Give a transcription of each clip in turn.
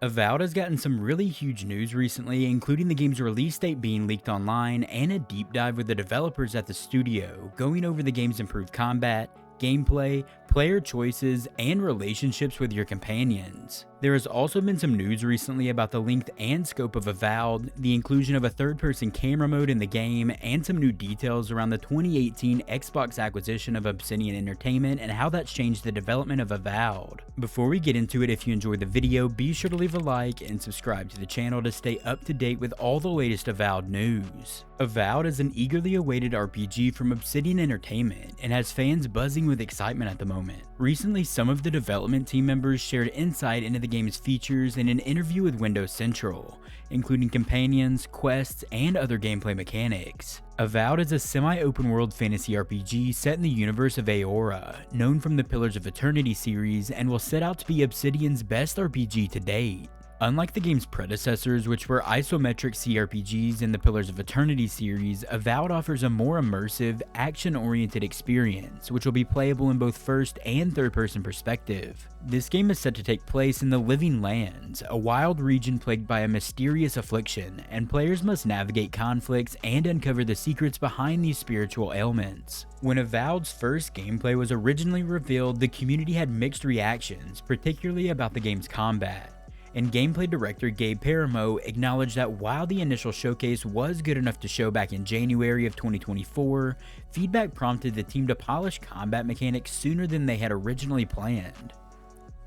Avowed has gotten some really huge news recently, including the game's release date being leaked online and a deep dive with the developers at the studio, going over the game's improved combat, gameplay, player choices, and relationships with your companions. There has also been some news recently about the length and scope of Avowed, the inclusion of a third-person camera mode in the game, and some new details around the 2018 Xbox acquisition of Obsidian Entertainment and how that's changed the development of Avowed. Before we get into it, if you enjoyed the video, be sure to leave a like and subscribe to the channel to stay up to date with all the latest Avowed news. Avowed is an eagerly awaited RPG from Obsidian Entertainment and has fans buzzing with excitement at the moment. Recently, some of the development team members shared insight into the game's features in an interview with Windows Central, including companions, quests, and other gameplay mechanics. Avowed is a semi-open world fantasy RPG set in the universe of Aora, known from the Pillars of Eternity series, and will set out to be Obsidian's best RPG to date. Unlike the game's predecessors, which were isometric CRPGs in the Pillars of Eternity series, Avowed offers a more immersive, action-oriented experience, which will be playable in both first and third-person perspective. This game is set to take place in the Living Lands, a wild region plagued by a mysterious affliction, and players must navigate conflicts and uncover the secrets behind these spiritual ailments. When Avowed's first gameplay was originally revealed, the community had mixed reactions, particularly about the game's combat. And gameplay director Gabe Paramo acknowledged that while the initial showcase was good enough to show back in January of 2024, feedback prompted the team to polish combat mechanics sooner than they had originally planned.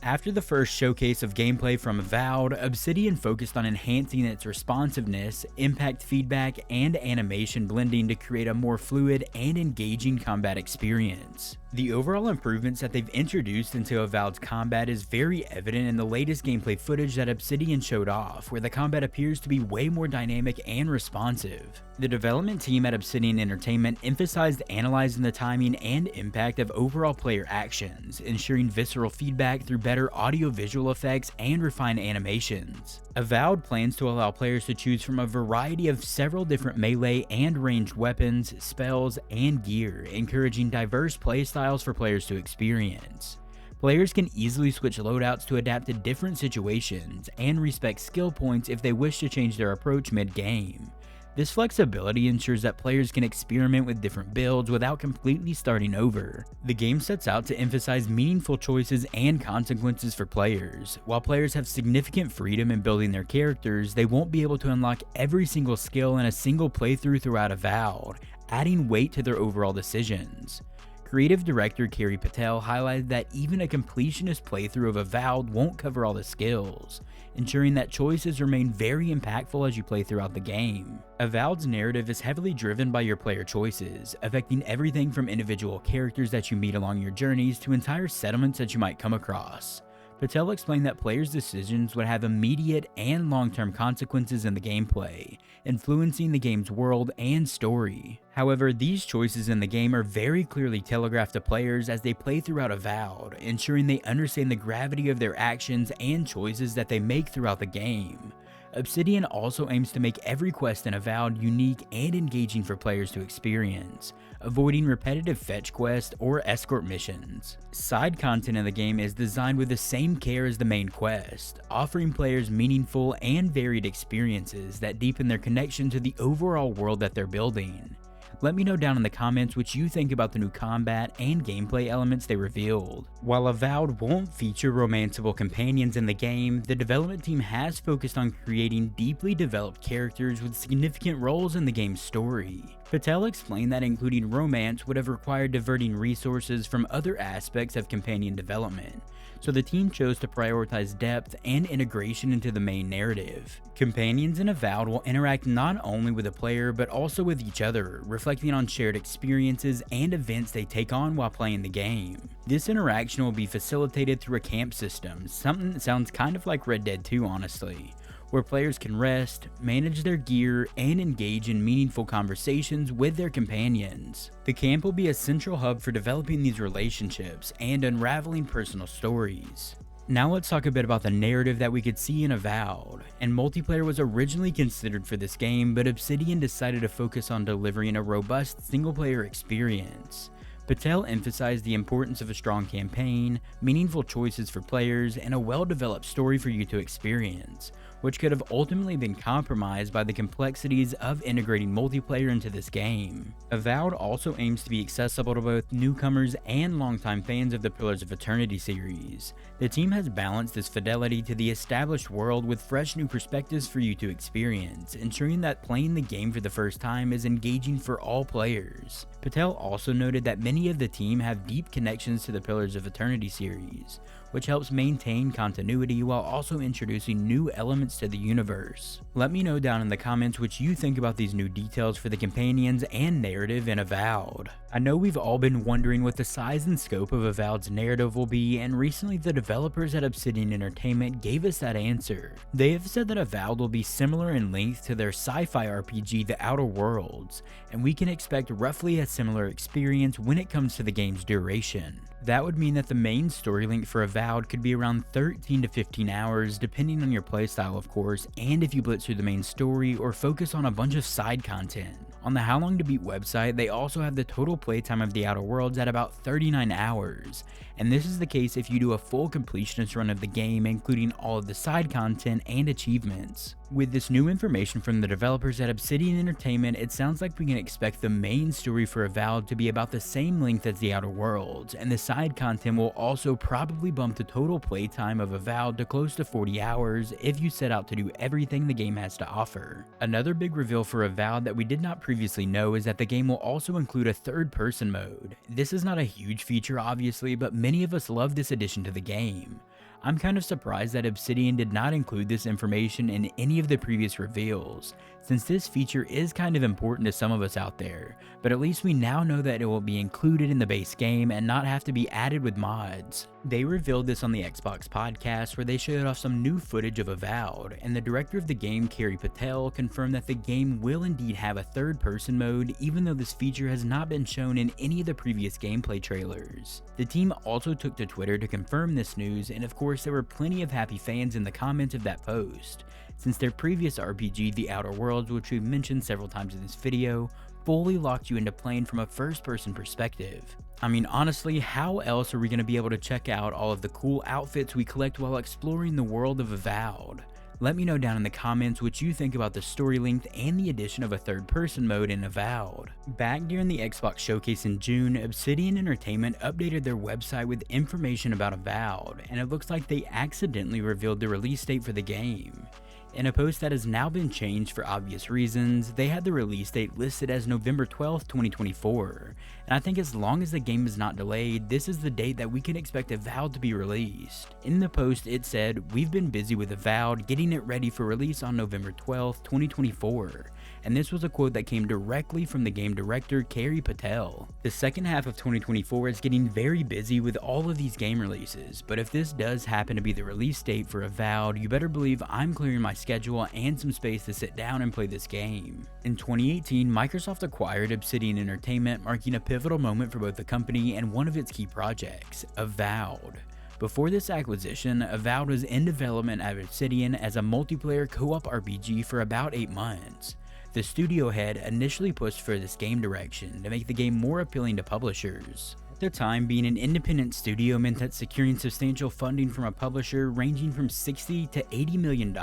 After the first showcase of gameplay from Avowed, Obsidian focused on enhancing its responsiveness, impact feedback, and animation blending to create a more fluid and engaging combat experience. The overall improvements that they've introduced into Avowed's combat is very evident in the latest gameplay footage that Obsidian showed off, where the combat appears to be way more dynamic and responsive. The development team at Obsidian Entertainment emphasized analyzing the timing and impact of overall player actions, ensuring visceral feedback through better audio-visual effects and refined animations. Avowed plans to allow players to choose from a variety of several different melee and ranged weapons, spells, and gear, encouraging diverse playstyles for players to experience. Players can easily switch loadouts to adapt to different situations and respec skill points if they wish to change their approach mid-game. This flexibility ensures that players can experiment with different builds without completely starting over. The game sets out to emphasize meaningful choices and consequences for players. While players have significant freedom in building their characters, they won't be able to unlock every single skill in a single playthrough throughout Avowed, adding weight to their overall decisions. Creative director Carrie Patel highlighted that even a completionist playthrough of Avowed won't cover all the skills, ensuring that choices remain very impactful as you play throughout the game. Avowed's narrative is heavily driven by your player choices, affecting everything from individual characters that you meet along your journeys to entire settlements that you might come across. Patel explained that players' decisions would have immediate and long-term consequences in the gameplay, influencing the game's world and story. However, these choices in the game are very clearly telegraphed to players as they play throughout Avowed, ensuring they understand the gravity of their actions and choices that they make throughout the game. Obsidian also aims to make every quest in Avowed unique and engaging for players to experience, avoiding repetitive fetch quests or escort missions. Side content in the game is designed with the same care as the main quest, offering players meaningful and varied experiences that deepen their connection to the overall world that they're building. Let me know down in the comments what you think about the new combat and gameplay elements they revealed. While Avowed won't feature romanceable companions in the game, the development team has focused on creating deeply developed characters with significant roles in the game's story. Patel explained that including romance would have required diverting resources from other aspects of companion development, so the team chose to prioritize depth and integration into the main narrative. Companions in Avowed will interact not only with the player but also with each other, reflecting on shared experiences and events they take on while playing the game. This interaction will be facilitated through a camp system, something that sounds kind of like Red Dead 2 honestly, where players can rest, manage their gear, and engage in meaningful conversations with their companions. The camp will be a central hub for developing these relationships and unraveling personal stories. Now let's talk a bit about the narrative that we could see in Avowed. And multiplayer was originally considered for this game, but Obsidian decided to focus on delivering a robust single-player experience. Patel emphasized the importance of a strong campaign, meaningful choices for players, and a well-developed story for you to experience, which could have ultimately been compromised by the complexities of integrating multiplayer into this game. Avowed also aims to be accessible to both newcomers and longtime fans of the Pillars of Eternity series. The team has balanced this fidelity to the established world with fresh new perspectives for you to experience, ensuring that playing the game for the first time is engaging for all players. Patel also noted that many of the team have deep connections to the Pillars of Eternity series, which helps maintain continuity while also introducing new elements to the universe. Let me know down in the comments what you think about these new details for the companions and narrative in Avowed. I know we've all been wondering what the size and scope of Avowed's narrative will be, and recently the developers at Obsidian Entertainment gave us that answer. They have said that Avowed will be similar in length to their sci-fi RPG The Outer Worlds, and we can expect roughly a similar experience when it comes to the game's duration. That would mean that the main story length for Avowed could be around 13 to 15 hours, depending on your playstyle of course, and if you blitz through the main story or focus on a bunch of side content. On the How Long to Beat website, they also have the total playtime of The Outer Worlds at about 39 hours, and this is the case if you do a full completionist run of the game, including all of the side content and achievements. With this new information from the developers at Obsidian Entertainment, it sounds like we can expect the main story for Avowed to be about the same length as The Outer Worlds, and the side content will also probably bump the total playtime of Avowed to close to 40 hours if you set out to do everything the game has to offer. Another big reveal for Avowed that we did not previously know is that the game will also include a third-person mode. This is not a huge feature obviously, but many of us love this addition to the game. I'm kind of surprised that Obsidian did not include this information in any of the previous reveals, since this feature is kind of important to some of us out there, but at least we now know that it will be included in the base game and not have to be added with mods. They revealed this on the Xbox podcast where they showed off some new footage of Avowed, and the director of the game, Carey Patel, confirmed that the game will indeed have a third-person mode, even though this feature has not been shown in any of the previous gameplay trailers. The team also took to Twitter to confirm this news, and of course there were plenty of happy fans in the comments of that post, since their previous RPG, The Outer Worlds, which we've mentioned several times in this video, fully locked you into playing from a first-person perspective. I mean, honestly, how else are we going to be able to check out all of the cool outfits we collect while exploring the world of Avowed? Let me know down in the comments what you think about the story length and the addition of a third-person mode in Avowed. Back during the Xbox showcase in June, Obsidian Entertainment updated their website with information about Avowed, and it looks like they accidentally revealed the release date for the game. In a post that has now been changed for obvious reasons, they had the release date listed as November 12th, 2024, and I think as long as the game is not delayed, this is the date that we can expect Avowed to be released. In the post it said, "We've been busy with Avowed, getting it ready for release on November 12th, 2024, and this was a quote that came directly from the game director, Carey Patel. The second half of 2024 is getting very busy with all of these game releases, but if this does happen to be the release date for Avowed, you better believe I'm clearing my schedule and some space to sit down and play this game." In 2018, Microsoft acquired Obsidian Entertainment, marking a pivotal moment for both the company and one of its key projects, Avowed. Before this acquisition, Avowed was in development at Obsidian as a multiplayer co-op RPG for about 8 months. The studio head initially pushed for this game direction to make the game more appealing to publishers. At the time, being an independent studio meant that securing substantial funding from a publisher ranging from $60 to $80 million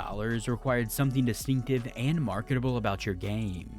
required something distinctive and marketable about your game.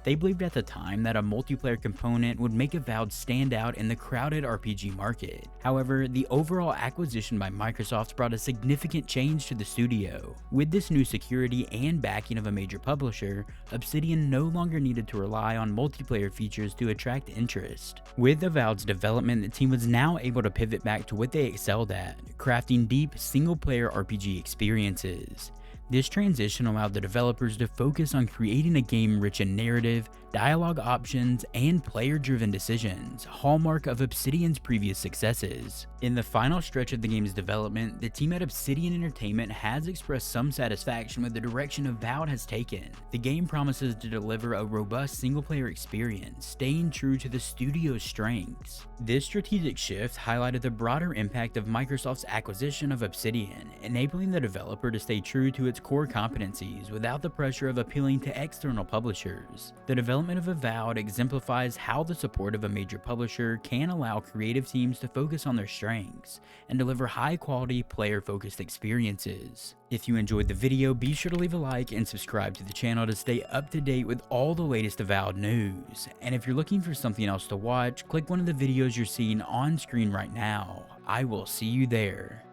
They believed at the time that a multiplayer component would make Avowed stand out in the crowded RPG market. However, the overall acquisition by Microsoft brought a significant change to the studio. With this new security and backing of a major publisher, Obsidian no longer needed to rely on multiplayer features to attract interest. With Avowed's development, the team was now able to pivot back to what they excelled at, crafting deep, single-player RPG experiences. This transition allowed the developers to focus on creating a game rich in narrative, dialogue options, and player-driven decisions, hallmark of Obsidian's previous successes. In the final stretch of the game's development, the team at Obsidian Entertainment has expressed some satisfaction with the direction Avowed has taken. The game promises to deliver a robust single-player experience, staying true to the studio's strengths. This strategic shift highlighted the broader impact of Microsoft's acquisition of Obsidian, enabling the developer to stay true to its core competencies without the pressure of appealing to external publishers. The development of Avowed exemplifies how the support of a major publisher can allow creative teams to focus on their strengths and deliver high-quality, player-focused experiences. If you enjoyed the video, be sure to leave a like and subscribe to the channel to stay up to date with all the latest Avowed news. And if you're looking for something else to watch, click one of the videos you're seeing on screen right now. I will see you there.